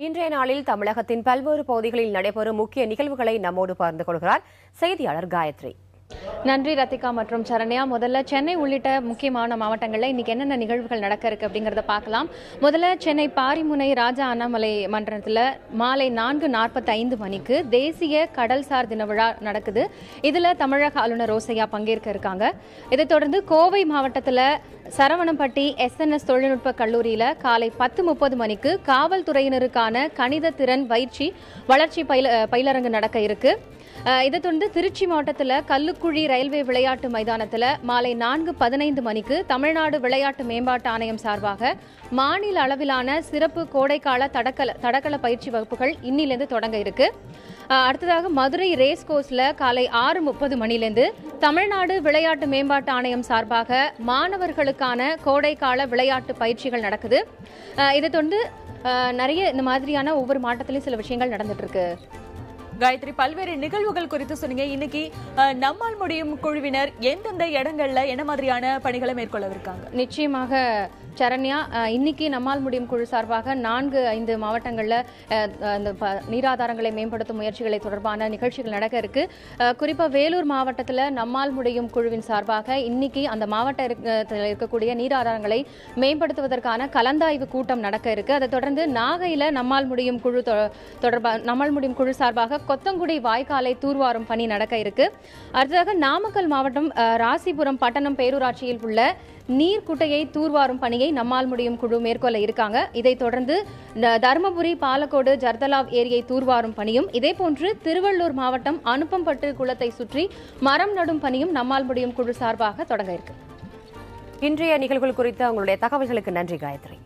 இன்றைய நாளில் தமிழகத்தின் பல்வேறு பகுதிகளில் நடைபெறும் முக்கிய நிகழ்வுகளை நம்மோடு பகிர்ந்து கொள்கிறார் செய்தியாளர் காயத்ரி. நன்றி ரத்திகா மற்றும் சரண்யா. முதல்ல சென்னை உள்ளிட்ட முக்கியமான மாவட்டங்களில் இன்னைக்கு என்னென்ன நிகழ்வுகள் நடக்க இருக்கு அப்படிங்கறத பார்க்கலாம். முதல்ல சென்னை பாரிமுனை ராஜா அண்ணாமலை மன்றத்தில் மாலை 4:45 மணிக்கு தேசிய கடல்சார் தின விழா நடக்குது. இதுல தமிழக ஆளுநர் ரோசையா பங்கேற்க இருக்காங்க. இதைத் தொடர்ந்து கோவை மாவட்டத்தில் சரவணம்பட்டி SNS தொழில்நுட்ப கல்லூரியில காலை 10:30 மணிக்கு காவல்துறையினருக்கான கணித திறன் வளர்ச்சி பயிலரங்கு நடக்க இருக்கு. இதை தொடர்ந்து திருச்சி மாவட்டத்தில் கல்லுக்குழி ரயில்வே விளையாட்டு மைதானத்தில் மாலை 4:15 மணிக்கு தமிழ்நாடு விளையாட்டு மேம்பாட்டு ஆணையம் சார்பாக மாநில அளவிலான சிறப்பு கோடைக்கால தடகள பயிற்சி வகுப்புகள் இன்னிலிருந்து தொடங்க இருக்கு. அடுத்ததாக மதுரை ரேஸ் கோர்ஸ்ல காலை 6:30 மணிலிருந்து தமிழ்நாடு விளையாட்டு மேம்பாட்டு ஆணையம் சார்பாக மாணவர்களுக்கான கோடைக்கால விளையாட்டு பயிற்சிகள் நடக்குது. இதை தொடர்ந்து நிறைய இந்த மாதிரியான ஒவ்வொரு மாவட்டத்திலையும் சில விஷயங்கள் நடந்துட்டு இருக்கு. காயத்ரி, பல்வேறு நிகழ்வுகள் குறித்து சொன்னீங்க. இன்னைக்கு நம்மால் முடியும் குழுவினர் எந்தெந்த இடங்கள்ல என்ன மாதிரியான பணிகளை மேற்கொள்ளவிருக்காங்க? நிச்சயமாக சரண்யா, இன்னைக்கு நம்மால் முடியும் குழு சார்பாக 4-5 மாவட்டங்கள்ல நீராதாரங்களை மேம்படுத்தும் முயற்சிகளை தொடர்பான நிகழ்ச்சிகள் நடக்க இருக்கு. குறிப்பா வேலூர் மாவட்டத்தில் நம்மால் முடியும் குழுவின் சார்பாக இன்னைக்கு அந்த மாவட்டத்தில் இருக்கக்கூடிய நீராதாரங்களை மேம்படுத்துவதற்கான கலந்தாய்வு கூட்டம் நடக்க இருக்கு. அதை தொடர்ந்து நாகையில நம்மால் முடியும் குழு சார்பாக கொத்தங்குடி வாய்க்காலை தூர்வாரும் பணி நடக்க இருக்கு. அடுத்ததாக நாமக்கல் மாவட்டம் ராசிபுரம் பட்டணம் பேரூராட்சியில் உள்ள நீர்க்குட்டையை தூர்வாரும் பணியை நம்மால் முடியும் குழு மேற்கொள்ள இருக்காங்க. இதைத் தொடர்ந்து தருமபுரி பாலக்கோடு ஜர்தலாவ் ஏரியை தூர்வாரும் பணியும், இதேபோன்று திருவள்ளூர் மாவட்டம் அனுப்பம்பட்டு குளத்தை சுற்றி மரம் நடும் பணியும் நம்மால் முடியும் குழு சார்பாக தொடங்க இருக்கு. இன்றைய நிகழ்வுகள் குறித்த உங்களுடைய தகவல்களுக்கு நன்றி காயத்ரி.